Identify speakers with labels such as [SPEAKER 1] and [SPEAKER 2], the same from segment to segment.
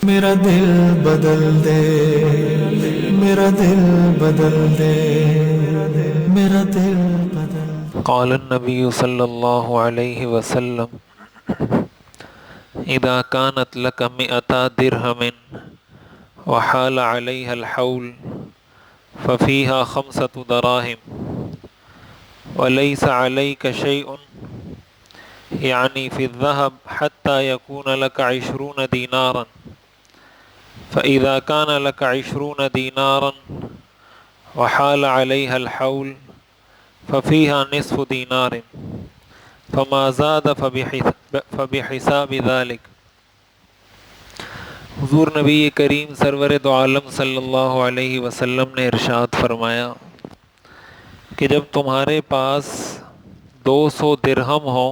[SPEAKER 1] میرا دل بدل دے، میرا دل بدل دے، میرا دل بدل دے۔ قال النبی صلی اللہ علیہ وسلم اذا كانت لك 100 درهم وحال عليها الحول ففيها 5 دراهم وليس عليك شيء يعني في الذهب حتى يكون لك 20 دينارا فإذا كان لك 20 دينارا وحال عليها الحول ففيها نصف دينار فما زاد فبحساب ذلك۔ حضور نبی کریم سرور دو عالم صلی اللہ علیہ وسلم نے ارشاد فرمایا کہ جب تمہارے پاس 200 درہم ہو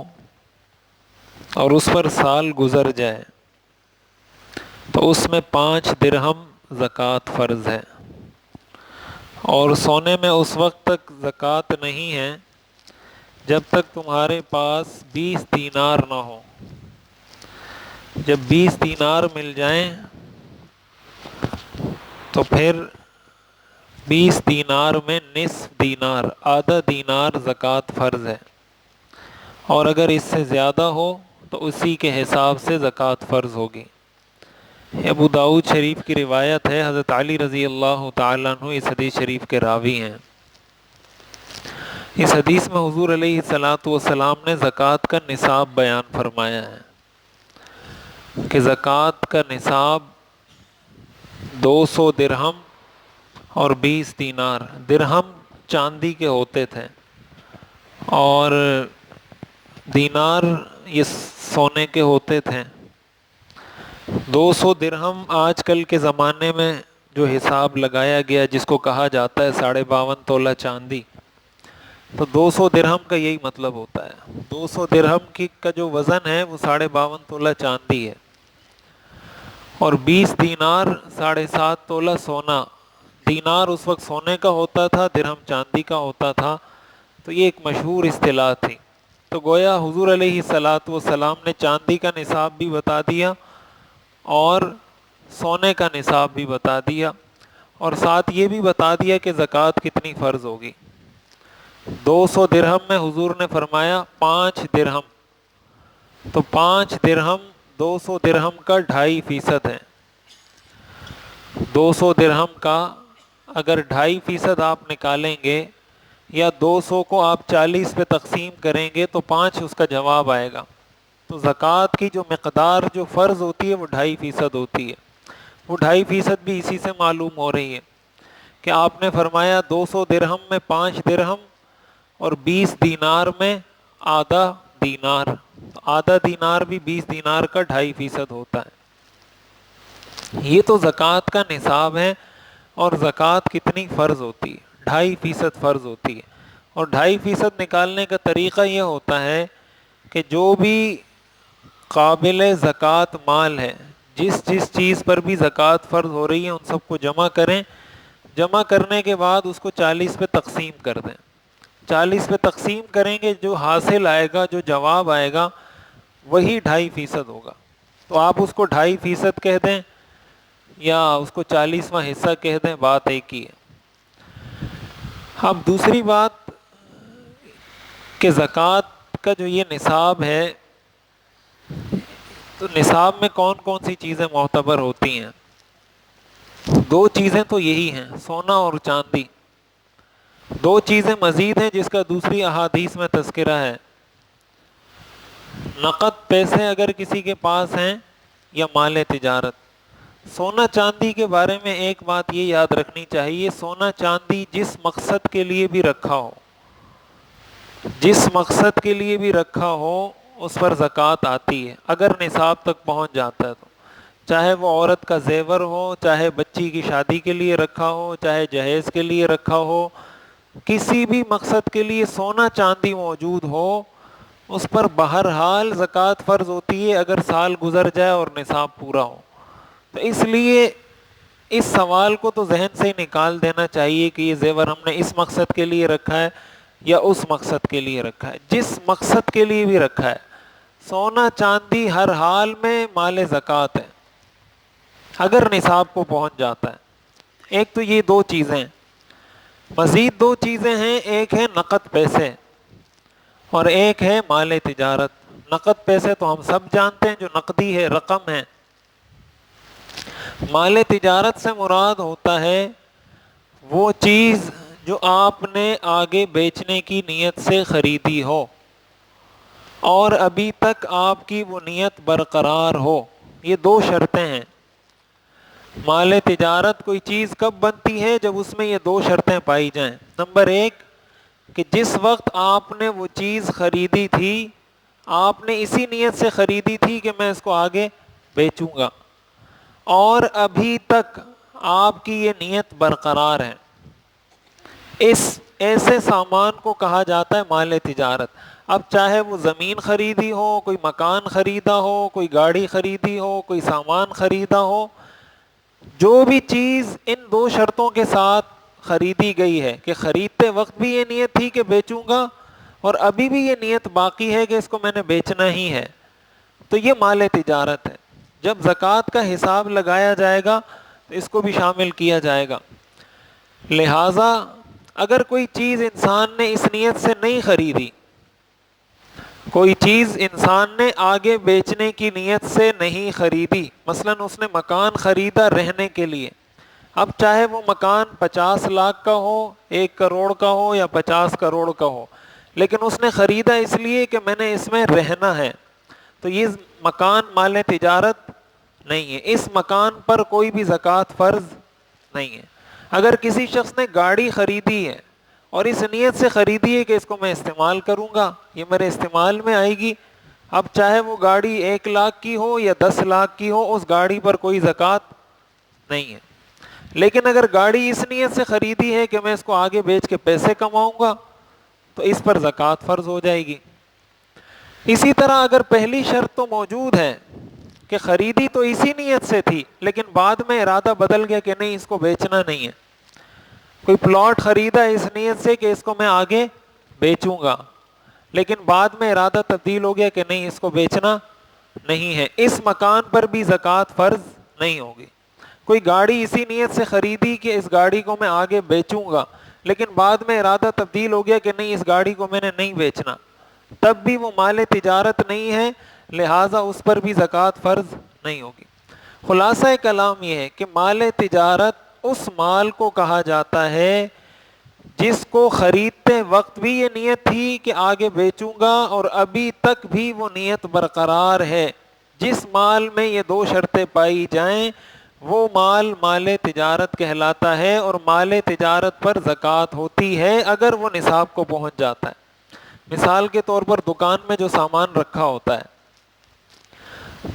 [SPEAKER 1] اور اس پر سال گزر جائے تو اس میں 5 درہم زکوٰۃ فرض ہے، اور سونے میں اس وقت تک زکوٰۃ نہیں ہے جب تک تمہارے پاس 20 دینار نہ ہو۔ جب 20 دینار مل جائیں تو پھر 20 دینار میں نصف دینار، آدھا دینار زکوٰۃ فرض ہے، اور اگر اس سے زیادہ ہو تو اسی کے حساب سے زکوٰۃ فرض ہوگی۔ ابو داؤد شریف کی روایت ہے، حضرت علی رضی اللہ تعالیٰ عنہ اس حدیث شریف کے راوی ہیں۔ اس حدیث میں حضور علیہ الصلاۃ والسلام نے زکوٰۃ کا نصاب بیان فرمایا ہے کہ زکوٰۃ کا نصاب 200 درہم اور 20 دینار۔ درہم چاندی کے ہوتے تھے اور دینار یہ سونے کے ہوتے تھے۔ 200 درہم آج کل کے زمانے میں جو حساب لگایا گیا جس کو کہا جاتا ہے 52.5 تولہ چاندی، تو 200 درہم کا یہی مطلب ہوتا ہے۔ 200 درہم کا جو وزن ہے وہ 52.5 تولہ چاندی ہے، اور 20 دینار 7.5 تولہ سونا۔ دینار اس وقت سونے کا ہوتا تھا، درہم چاندی کا ہوتا تھا، تو یہ ایک مشہور اصطلاح تھی۔ تو گویا حضور علیہ الصلاۃ والسلام نے چاندی کا نصاب بھی بتا دیا اور سونے کا نصاب بھی بتا دیا، اور ساتھ یہ بھی بتا دیا کہ زکوٰۃ کتنی فرض ہوگی۔ 200 درہم میں حضور نے فرمایا 5 درہم، تو 5 درہم 200 درہم کا 2.5% ہے۔ 200 درہم کا اگر 2.5% آپ نکالیں گے یا 200 کو آپ 40 پہ تقسیم کریں گے تو 5 اس کا جواب آئے گا۔ تو زکوٰۃ کی جو مقدار جو فرض ہوتی ہے وہ 2.5% ہوتی ہے۔ وہ 2.5% بھی اسی سے معلوم ہو رہی ہے کہ آپ نے فرمایا 200 درہم میں 5 درہم اور 20 دینار میں آدھا دینار، تو آدھا دینار بھی 20 دینار کا 2.5% ہوتا ہے۔ یہ تو زکوٰۃ کا نصاب ہے، اور زکوٰۃ کتنی فرض ہوتی ہے؟ 2.5% فرض ہوتی ہے، اور 2.5% نکالنے کا طریقہ یہ ہوتا ہے کہ جو بھی قابل زکوٰۃ مال ہے، جس چیز پر بھی زکوٰۃ فرض ہو رہی ہے ان سب کو جمع کریں، جمع کرنے کے بعد اس کو 40 پہ تقسیم کر دیں۔ 40 پہ تقسیم کریں گے، جو حاصل آئے گا، جو جواب آئے گا وہی 2.5% ہوگا۔ تو آپ اس کو 2.5% کہہ دیں یا اس کو 40واں حصہ کہہ دیں، بات ایک ہی ہے۔ اب دوسری بات کہ زکوٰۃ کا جو یہ نصاب ہے، تو نصاب میں کون کون سی چیزیں معتبر ہوتی ہیں؟ 2 چیزیں تو یہی ہیں، سونا اور چاندی۔ 2 چیزیں مزید ہیں جس کا دوسری احادیث میں تذکرہ ہے۔ نقد پیسے اگر کسی کے پاس ہیں یا مال تجارت۔ سونا چاندی کے بارے میں ایک بات یہ یاد رکھنی چاہیے، سونا چاندی جس مقصد کے لیے بھی رکھا ہو، جس مقصد کے لیے بھی رکھا ہو اس پر زکوٰۃ آتی ہے اگر نصاب تک پہنچ جاتا ہے تو، چاہے وہ عورت کا زیور ہو، چاہے بچی کی شادی کے لیے رکھا ہو، چاہے جہیز کے لیے رکھا ہو، کسی بھی مقصد کے لیے سونا چاندی موجود ہو اس پر بہرحال زکوٰۃ فرض ہوتی ہے اگر سال گزر جائے اور نصاب پورا ہو۔ تو اس لیے اس سوال کو تو ذہن سے ہی نکال دینا چاہیے کہ یہ زیور ہم نے اس مقصد کے لیے رکھا ہے یا اس مقصد کے لیے رکھا ہے۔ جس مقصد کے لیے بھی رکھا ہے، سونا چاندی ہر حال میں مال زکوٰۃ ہے۔ اگر نصاب کو پہنچ جاتا ہے۔ ایک تو یہ دو چیزیں، مزید دو چیزیں ہیں، ایک ہے نقد پیسے اور ایک ہے مال تجارت۔ نقد پیسے تو ہم سب جانتے ہیں جو نقدی ہے، رقم ہے۔ مال تجارت سے مراد ہوتا ہے وہ چیز جو آپ نے آگے بیچنے کی نیت سے خریدی ہو اور ابھی تک آپ کی وہ نیت برقرار ہو۔ یہ دو شرطیں ہیں۔ مال تجارت کوئی چیز کب بنتی ہے؟ جب اس میں یہ دو شرطیں پائی جائیں۔ نمبر ایک کہ جس وقت آپ نے وہ چیز خریدی تھی، آپ نے اسی نیت سے خریدی تھی کہ میں اس کو آگے بیچوں گا، اور ابھی تک آپ کی یہ نیت برقرار ہے، اس ایسے سامان کو کہا جاتا ہے مال تجارت۔ اب چاہے وہ زمین خریدی ہو، کوئی مکان خریدا ہو، کوئی گاڑی خریدی ہو، کوئی سامان خریدا ہو، جو بھی چیز ان دو شرطوں کے ساتھ خریدی گئی ہے کہ خریدتے وقت بھی یہ نیت تھی کہ بیچوں گا اور ابھی بھی یہ نیت باقی ہے کہ اس کو میں نے بیچنا ہی ہے، تو یہ مال تجارت ہے۔ جب زکوٰۃ کا حساب لگایا جائے گا تو اس کو بھی شامل کیا جائے گا۔ لہٰذا اگر کوئی چیز انسان نے اس نیت سے نہیں خریدی، کوئی چیز انسان نے آگے بیچنے کی نیت سے نہیں خریدی، مثلا اس نے مکان خریدا رہنے کے لیے، اب چاہے وہ مکان 50 لاکھ کا ہو، 1 کروڑ کا ہو یا 50 کروڑ کا ہو، لیکن اس نے خریدا اس لیے کہ میں نے اس میں رہنا ہے، تو یہ مکان مال تجارت نہیں ہے، اس مکان پر کوئی بھی زکوٰۃ فرض نہیں ہے۔ اگر کسی شخص نے گاڑی خریدی ہے اور اس نیت سے خریدی ہے کہ اس کو میں استعمال کروں گا، یہ میرے استعمال میں آئے گی، اب چاہے وہ گاڑی 1 لاکھ کی ہو یا 10 لاکھ کی ہو، اس گاڑی پر کوئی زکوٰۃ نہیں ہے۔ لیکن اگر گاڑی اس نیت سے خریدی ہے کہ میں اس کو آگے بیچ کے پیسے کماؤں گا، تو اس پر زکوٰۃ فرض ہو جائے گی۔ اسی طرح اگر پہلی شرط تو موجود ہے کہ خریدی تو اسی نیت سے تھی، لیکن بعد میں ارادہ بدل گیا کہ نہیں اس کو بیچنا نہیں ہے، کوئی پلاٹ خریدا اس نیت سے کہ اس کو میں آگے بیچوں گا، لیکن بعد میں ارادہ تبدیل ہو گیا کہ نہیں اس کو بیچنا نہیں ہے، اس مکان پر بھی زکوٰۃ فرض نہیں ہوگی۔ کوئی گاڑی اسی نیت سے خریدی کہ اس گاڑی کو میں آگے بیچوں گا، لیکن بعد میں ارادہ تبدیل ہو گیا کہ نہیں اس گاڑی کو میں نے نہیں بیچنا، تب بھی وہ مال تجارت نہیں ہے، لہٰذا اس پر بھی زکوٰۃ فرض نہیں ہوگی۔ خلاصہ کلام یہ ہے کہ مال تجارت اس مال کو کہا جاتا ہے جس کو خریدتے وقت بھی یہ نیت تھی کہ آگے بیچوں گا اور ابھی تک بھی وہ نیت برقرار ہے۔ جس مال میں یہ دو شرطیں پائی جائیں وہ مال مال تجارت کہلاتا ہے، اور مال تجارت پر زکوٰۃ ہوتی ہے اگر وہ نصاب کو پہنچ جاتا ہے۔ مثال کے طور پر دکان میں جو سامان رکھا ہوتا ہے،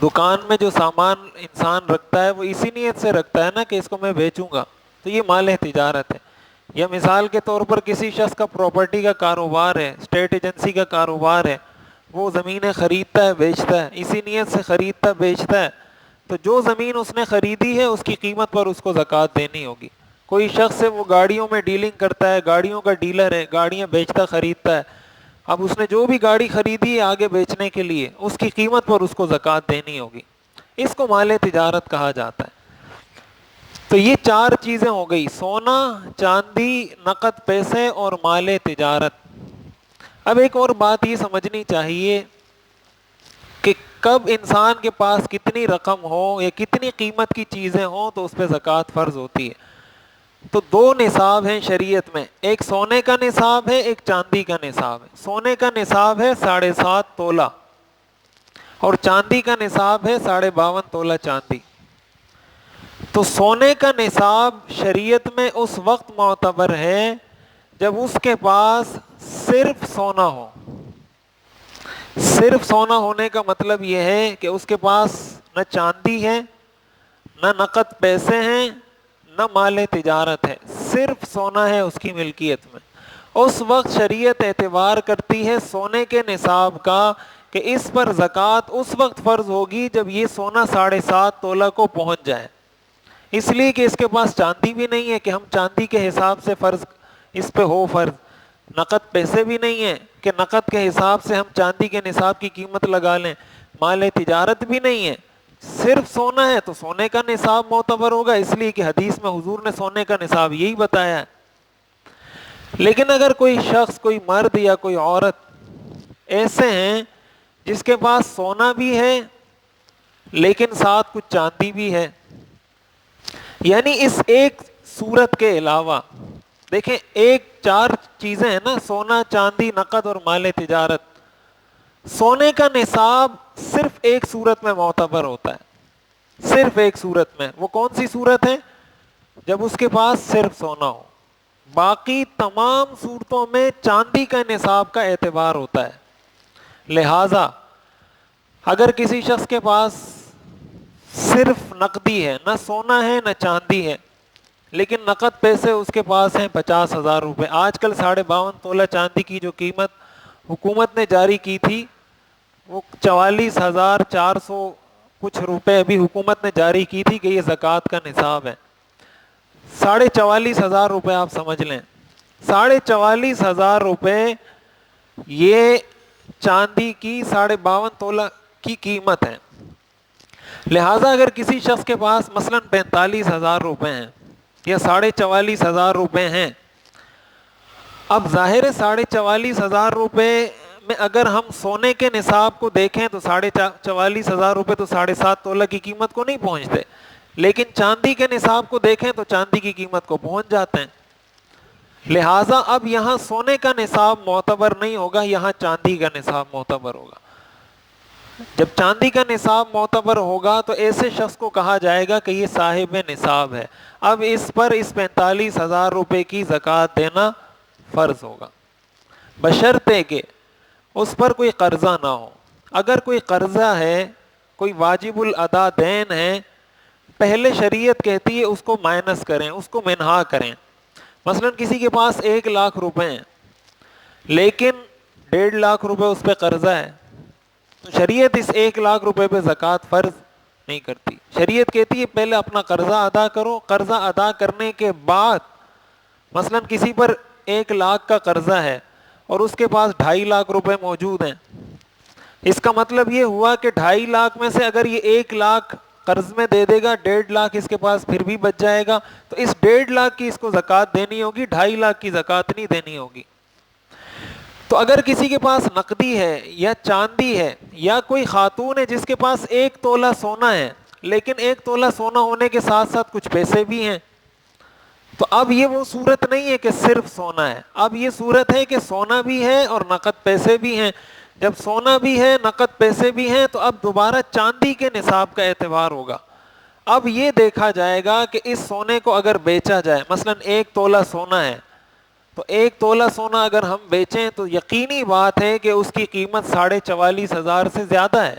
[SPEAKER 1] دکان میں جو سامان انسان رکھتا ہے وہ اسی نیت سے رکھتا ہے نا کہ اس کو میں بیچوں گا، تو یہ مال تجارت ہے۔ یا مثال کے طور پر کسی شخص کا پراپرٹی کا کاروبار ہے، اسٹیٹ ایجنسی کا کاروبار ہے، وہ زمینیں خریدتا ہے بیچتا ہے، اسی نیت سے خریدتا بیچتا ہے، تو جو زمین اس نے خریدی ہے اس کی قیمت پر اس کو زکوٰۃ دینی ہوگی۔ کوئی شخص ہے وہ گاڑیوں میں ڈیلنگ کرتا ہے، گاڑیوں کا ڈیلر ہے، گاڑیاں بیچتا خریدتا ہے، اب اس نے جو بھی گاڑی خریدی ہے آگے بیچنے کے لیے اس کی قیمت پر اس کو زکوٰۃ دینی ہوگی، اس کو مال تجارت کہا جاتا ہے۔ تو یہ 4 چیزیں ہو گئی، سونا، چاندی، نقد پیسے اور مال تجارت۔ اب ایک اور بات یہ سمجھنی چاہیے کہ کب انسان کے پاس کتنی رقم ہو یا کتنی قیمت کی چیزیں ہوں تو اس پہ زکوٰۃ فرض ہوتی ہے۔ تو 2 نصاب ہیں شریعت میں، ایک سونے کا نصاب ہے، ایک چاندی کا نصاب ہے۔ سونے کا نصاب ہے 7.5 تولہ اور چاندی کا نصاب ہے 52.5 تولہ چاندی۔ تو سونے کا نصاب شریعت میں اس وقت معتبر ہے جب اس کے پاس صرف سونا ہو۔ صرف سونا ہونے کا مطلب یہ ہے کہ اس کے پاس نہ چاندی ہے، نہ نقد پیسے ہیں، نہ مال تجارت ہے، صرف سونا ہے اس کی ملکیت میں۔ اس وقت شریعت اعتبار کرتی ہے سونے کے نصاب کا کہ اس پر زکوٰۃ اس وقت فرض ہوگی جب یہ سونا 7.5 تولہ کو پہنچ جائے، اس لیے کہ اس کے پاس چاندی بھی نہیں ہے کہ ہم چاندی کے حساب سے فرض اس پہ ہو فرض، نقد پیسے بھی نہیں ہے کہ نقد کے حساب سے ہم چاندی کے نصاب کی قیمت لگا لیں، مال تجارت بھی نہیں ہے، صرف سونا ہے تو سونے کا نصاب معتبر ہوگا، اس لیے کہ حدیث میں حضور نے سونے کا نصاب یہی بتایا ہے۔ لیکن اگر کوئی شخص، کوئی مرد یا کوئی عورت ایسے ہیں جس کے پاس سونا بھی ہے لیکن ساتھ کچھ چاندی بھی ہے، یعنی اس ایک صورت کے علاوہ، دیکھیں ایک 4 چیزیں ہیں نا، سونا، چاندی، نقد اور مال تجارت، سونے کا نصاب صرف ایک صورت میں معتبر ہوتا ہے، صرف ایک صورت میں۔ وہ کون سی صورت ہے؟ جب اس کے پاس صرف سونا ہو۔ باقی تمام صورتوں میں چاندی کا نصاب کا اعتبار ہوتا ہے۔ لہذا اگر کسی شخص کے پاس صرف نقدی ہے، نہ سونا ہے نہ چاندی ہے، لیکن نقد پیسے اس کے پاس ہیں 50,000 روپے، آج کل 52.5 تولہ چاندی کی جو قیمت حکومت نے جاری کی تھی وہ 44,400 کچھ روپے ابھی حکومت نے جاری کی تھی کہ یہ زکوٰۃ کا نصاب ہے۔ 44,500 روپے آپ سمجھ لیں، 44,500 روپے یہ چاندی کی 52.5 تولہ کی قیمت ہے۔ لہٰذا اگر کسی شخص کے پاس مثلاً 45,000 روپے ہیں یا 44,500 روپے ہیں، اب ظاہر ہے 44,500 روپے میں اگر ہم سونے کے نصاب کو دیکھیں تو 44,500 روپے تو 7.5 تولہ کی قیمت کو نہیں پہنچتے، لیکن چاندی کے نصاب کو دیکھیں تو چاندی کی قیمت کو پہنچ جاتے ہیں۔ لہٰذا اب یہاں سونے کا نصاب معتبر نہیں ہوگا، یہاں چاندی کا نصاب معتبر ہوگا۔ جب چاندی کا نصاب معتبر ہوگا تو ایسے شخص کو کہا جائے گا کہ یہ صاحب نصاب ہے، اب اس پر اس 45,000 روپے کی زکوٰۃ دینا فرض ہوگا، بشرطے کہ اس پر کوئی قرضہ نہ ہو۔ اگر کوئی قرضہ ہے، کوئی واجب الادا دین ہے، پہلے شریعت کہتی ہے اس کو مائنس کریں، اس کو منہا کریں۔ مثلا کسی کے پاس 1 لاکھ روپے ہیں لیکن 1.5 لاکھ روپے اس پہ قرضہ ہے، تو شریعت اس 1 لاکھ روپے پہ زکوٰۃ فرض نہیں کرتی۔ شریعت کہتی ہے پہلے اپنا قرضہ ادا کرو، قرضہ ادا کرنے کے بعد، مثلا کسی پر 1 لاکھ کا قرضہ ہے اور اس کے پاس 2.5 لاکھ روپے موجود ہیں، اس کا مطلب یہ ہوا کہ 2.5 لاکھ میں سے اگر یہ 1 لاکھ قرض میں دے دے گا، 1.5 لاکھ اس کے پاس پھر بھی بچ جائے گا، تو اس 1.5 لاکھ کی اس کو زکوٰۃ دینی ہوگی، 2.5 لاکھ کی زکوٰۃ نہیں دینی ہوگی۔ تو اگر کسی کے پاس نقدی ہے یا چاندی ہے یا کوئی خاتون ہے جس کے پاس 1 تولہ سونا ہے لیکن 1 تولہ سونا ہونے کے ساتھ ساتھ کچھ پیسے بھی ہیں، تو اب یہ وہ صورت نہیں ہے کہ صرف سونا ہے، اب یہ صورت ہے کہ سونا بھی ہے اور نقد پیسے بھی ہیں۔ جب سونا بھی ہے، نقد پیسے بھی ہیں، تو اب دوبارہ چاندی کے نصاب کا اعتبار ہوگا۔ اب یہ دیکھا جائے گا کہ اس سونے کو اگر بیچا جائے، مثلا 1 تولہ سونا ہے تو 1 تولہ سونا اگر ہم بیچیں تو یقینی بات ہے کہ اس کی قیمت 44,500 سے زیادہ ہے۔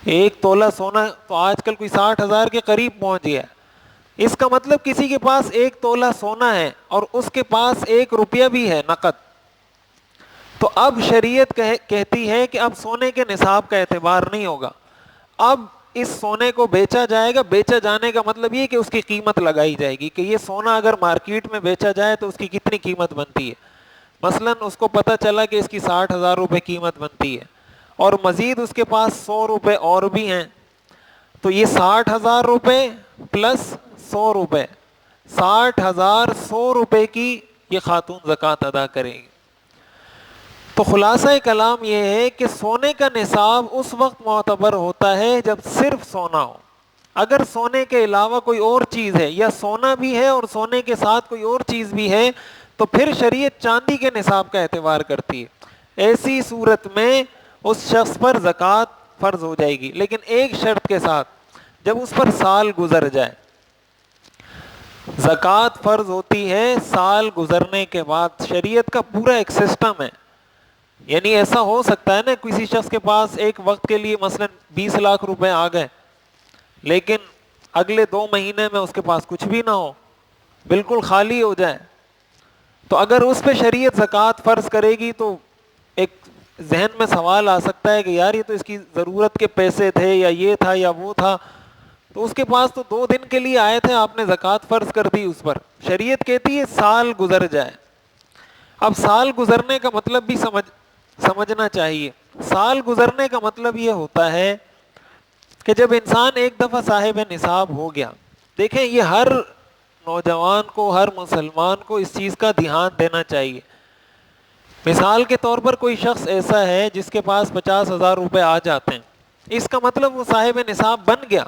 [SPEAKER 1] 1 تولہ سونا تو آج کل کوئی 60,000 کے قریب پہنچ گیا ہے۔ اس کا مطلب کسی کے پاس 1 تولہ سونا ہے اور اس کے پاس 1 روپیہ بھی ہے نقد، تو اب شریعت کہتی ہے کہ اب سونے کے نصاب کا اعتبار نہیں ہوگا، اب اس سونے کو بیچا جائے گا۔ بیچا جانے کا مطلب یہ کہ اس کی قیمت لگائی جائے گی کہ یہ سونا اگر مارکیٹ میں بیچا جائے تو اس کی کتنی قیمت بنتی ہے۔ مثلا اس کو پتہ چلا کہ اس کی 60,000 روپے قیمت بنتی ہے اور مزید اس کے پاس 100 روپے اور بھی ہیں، تو یہ 60,000 روپے پلس 100 روپے، 60,100 روپے کی یہ خاتون زکوٰۃ ادا کرے گی۔ تو خلاصہ کلام یہ ہے کہ سونے کا نصاب اس وقت معتبر ہوتا ہے جب صرف سونا ہو۔ اگر سونے کے علاوہ کوئی اور چیز ہے یا سونا بھی ہے اور سونے کے ساتھ کوئی اور چیز بھی ہے تو پھر شریعت چاندی کے نصاب کا اعتبار کرتی ہے۔ ایسی صورت میں اس شخص پر زکوٰۃ فرض ہو جائے گی، لیکن ایک شرط کے ساتھ، جب اس پر سال گزر جائے۔ زکوٰۃ فرض ہوتی ہے سال گزرنے کے بعد، شریعت کا پورا ایک سسٹم ہے۔ یعنی ایسا ہو سکتا ہے نا کسی شخص کے پاس ایک وقت کے لیے مثلا 20 لاکھ روپے آ گئے لیکن اگلے 2 مہینے میں اس کے پاس کچھ بھی نہ ہو، بالکل خالی ہو جائے، تو اگر اس پہ شریعت زکوٰۃ فرض کرے گی تو ایک ذہن میں سوال آ سکتا ہے کہ یار یہ تو اس کی ضرورت کے پیسے تھے یا یہ تھا یا وہ تھا، تو اس کے پاس تو 2 دن کے لیے آئے تھے، آپ نے زکوٰۃ فرض کر دی اس پر۔ شریعت کہتی ہے سال گزر جائے۔ اب سال گزرنے کا مطلب بھی سمجھنا چاہیے۔ سال گزرنے کا مطلب یہ ہوتا ہے کہ جب انسان ایک دفعہ صاحب نصاب ہو گیا، دیکھیں یہ ہر نوجوان کو، ہر مسلمان کو اس چیز کا دھیان دینا چاہیے. مثال کے طور پر کوئی شخص ایسا ہے جس کے پاس 50,000 روپے آ جاتے ہیں، اس کا مطلب وہ صاحب نصاب بن گیا،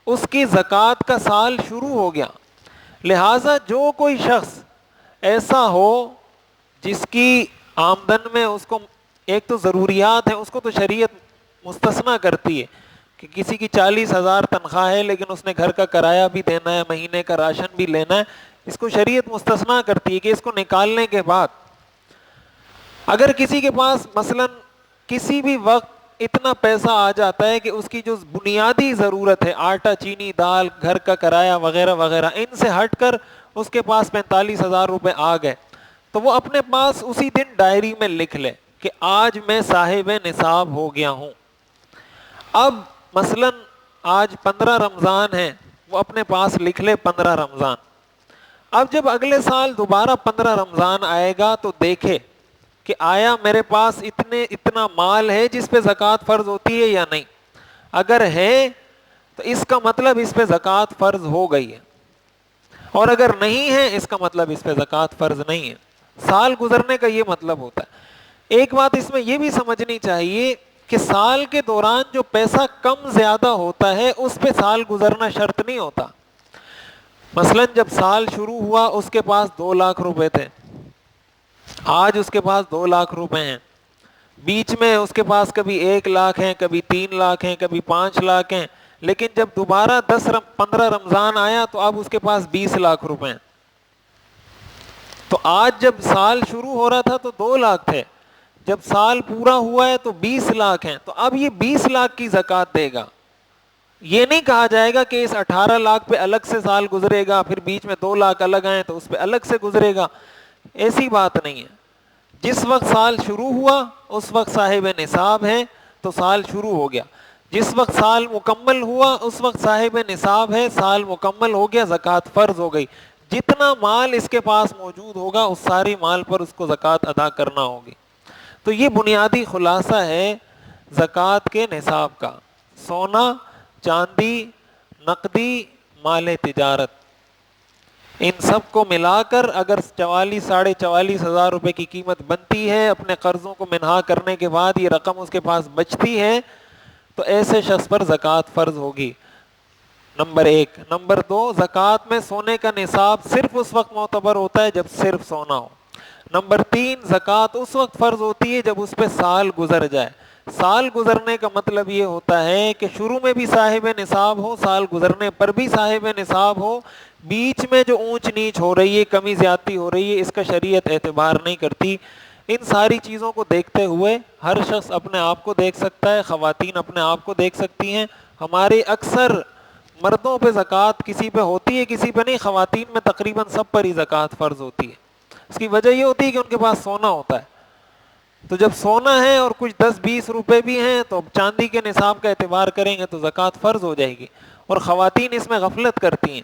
[SPEAKER 1] اس کی زکوٰۃ کا سال شروع ہو گیا. لہٰذا جو کوئی شخص ایسا ہو جس کی آمدن میں اس کو ایک تو ضروریات ہیں، اس کو تو شریعت مستثنیٰ کرتی ہے کہ کسی کی 40,000 تنخواہ ہے لیکن اس نے گھر کا کرایہ بھی دینا ہے، مہینے کا راشن بھی لینا ہے، اس کو شریعت مستثنیٰ کرتی ہے کہ اس کو نکالنے کے بعد اگر کسی کے پاس مثلا کسی بھی وقت اتنا پیسہ آ جاتا ہے کہ اس کی جو بنیادی ضرورت ہے، آٹا چینی دال گھر کا کرایہ وغیرہ وغیرہ، ان سے ہٹ کر اس کے پاس 45,000 روپے آ گئے، تو وہ اپنے پاس اسی دن ڈائری میں لکھ لے کہ آج میں صاحب نصاب ہو گیا ہوں. اب مثلا آج 15 رمضان ہے، وہ اپنے پاس لکھ لے 15 رمضان. اب جب اگلے سال دوبارہ 15 رمضان آئے گا تو دیکھے کہ آیا میرے پاس اتنا مال ہے جس پہ زکوٰۃ فرض ہوتی ہے یا نہیں. اگر ہے تو اس کا مطلب اس پہ زکوٰۃ فرض ہو گئی ہے، اور اگر نہیں ہے اس کا مطلب اس پہ زکوٰۃ فرض نہیں ہے. سال گزرنے کا یہ مطلب ہوتا ہے. ایک بات اس میں یہ بھی سمجھنی چاہیے کہ سال کے دوران جو پیسہ کم زیادہ ہوتا ہے اس پہ سال گزرنا شرط نہیں ہوتا. مثلا جب سال شروع ہوا اس کے پاس 2 لاکھ روپے تھے، آج اس کے پاس 2 لاکھ روپے ہیں، بیچ میں اس کے پاس کبھی 1 لاکھ ہیں، کبھی 3 لاکھ ہیں، کبھی 5 لاکھ ہیں، لیکن جب دوبارہ 15 رمضان آیا تو اب اس کے پاس 20 لاکھ روپے ہیں. تو آج جب سال شروع ہو رہا تھا تو 2 لاکھ تھے، جب سال پورا ہوا ہے تو 20 لاکھ ہیں، تو اب یہ 20 لاکھ کی زکوٰۃ دے گا. یہ نہیں کہا جائے گا کہ اس 18 لاکھ پہ الگ سے سال گزرے گا، پھر بیچ میں 2 لاکھ الگ آئے تو اس پہ الگ سے گزرے گا. ایسی بات نہیں ہے. جس وقت سال شروع ہوا اس وقت صاحب نصاب ہے تو سال شروع ہو گیا، جس وقت سال مکمل ہوا اس وقت صاحب نصاب ہے، سال مکمل ہو گیا، زکوٰۃ فرض ہو گئی. جتنا مال اس کے پاس موجود ہوگا اس ساری مال پر اس کو زکوٰۃ ادا کرنا ہوگی. تو یہ بنیادی خلاصہ ہے زکوٰۃ کے نصاب کا. سونا، چاندی، نقدی، مال تجارت، ان سب کو ملا کر اگر 44,500 روپے کی قیمت بنتی ہے، اپنے قرضوں کو منہا کرنے کے بعد یہ رقم اس کے پاس بچتی ہے، تو ایسے شخص پر زکوٰۃ فرض ہوگی. نمبر 1. نمبر 2، زکوٰۃ میں سونے کا نصاب صرف اس وقت معتبر ہوتا ہے جب صرف سونا ہو. نمبر 3، زکوٰۃ اس وقت فرض ہوتی ہے جب اس پہ سال گزر جائے. سال گزرنے کا مطلب یہ ہوتا ہے کہ شروع میں بھی صاحب نصاب ہو، سال گزرنے پر بھی صاحب نصاب ہو، بیچ میں جو اونچ نیچ ہو رہی ہے، کمی زیادتی ہو رہی ہے، اس کا شریعت اعتبار نہیں کرتی. ان ساری چیزوں کو دیکھتے ہوئے ہر شخص اپنے آپ کو دیکھ سکتا ہے، خواتین اپنے آپ کو دیکھ سکتی ہیں. ہمارے اکثر مردوں پہ زکوٰۃ کسی پہ ہوتی ہے کسی پہ نہیں، خواتین میں تقریباً سب پر ہی زکوٰۃ فرض ہوتی ہے. اس کی وجہ یہ ہوتی ہے کہ ان کے پاس سونا ہوتا ہے، تو جب سونا ہے اور کچھ 10-20 روپے بھی ہیں تو چاندی کے نصاب کا اعتبار کریں گے تو زکوٰۃ فرض ہو جائے گی. اور خواتین اس میں غفلت کرتی ہیں،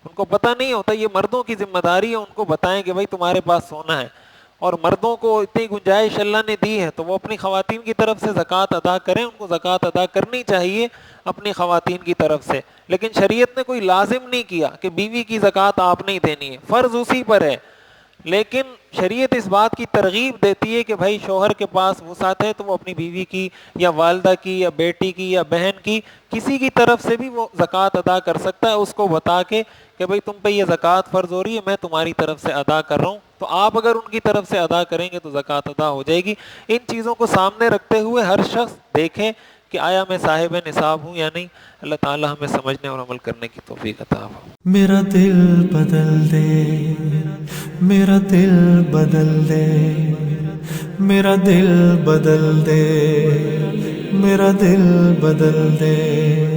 [SPEAKER 1] ان کو پتہ نہیں ہوتا. یہ مردوں کی ذمہ داری ہے ان کو بتائیں کہ بھائی تمہارے پاس سونا ہے، اور مردوں کو اتنی گنجائش اللہ نے دی ہے تو وہ اپنی خواتین کی طرف سے زکوٰۃ ادا کریں، ان کو زکوٰۃ ادا کرنی چاہیے اپنی خواتین کی طرف سے. لیکن شریعت نے کوئی لازم نہیں کیا کہ بیوی کی زکوٰۃ آپ نہیں دینی ہے، فرض اسی پر ہے. لیکن شریعت اس بات کی ترغیب دیتی ہے کہ بھائی شوہر کے پاس وسعت ہے تو وہ اپنی بیوی کی یا والدہ کی یا بیٹی کی یا بہن کی کسی کی طرف سے بھی وہ زکوٰۃ ادا کر سکتا ہے، اس کو بتا کے کہ بھائی تم پہ یہ زکوٰۃ فرض ہو رہی ہے، میں تمہاری طرف سے ادا کر رہا ہوں. تو آپ اگر ان کی طرف سے ادا کریں گے تو زکوٰۃ ادا ہو جائے گی. ان چیزوں کو سامنے رکھتے ہوئے ہر شخص دیکھیں کہ آیا میں صاحب نصاب ہوں یا نہیں. اللہ تعالی ہمیں سمجھنے اور عمل کرنے کی توفیق عطا فرمائے.
[SPEAKER 2] میرا دل بدل دے، میرا دل بدل دے، میرا دل بدل دے، میرا دل بدل دے.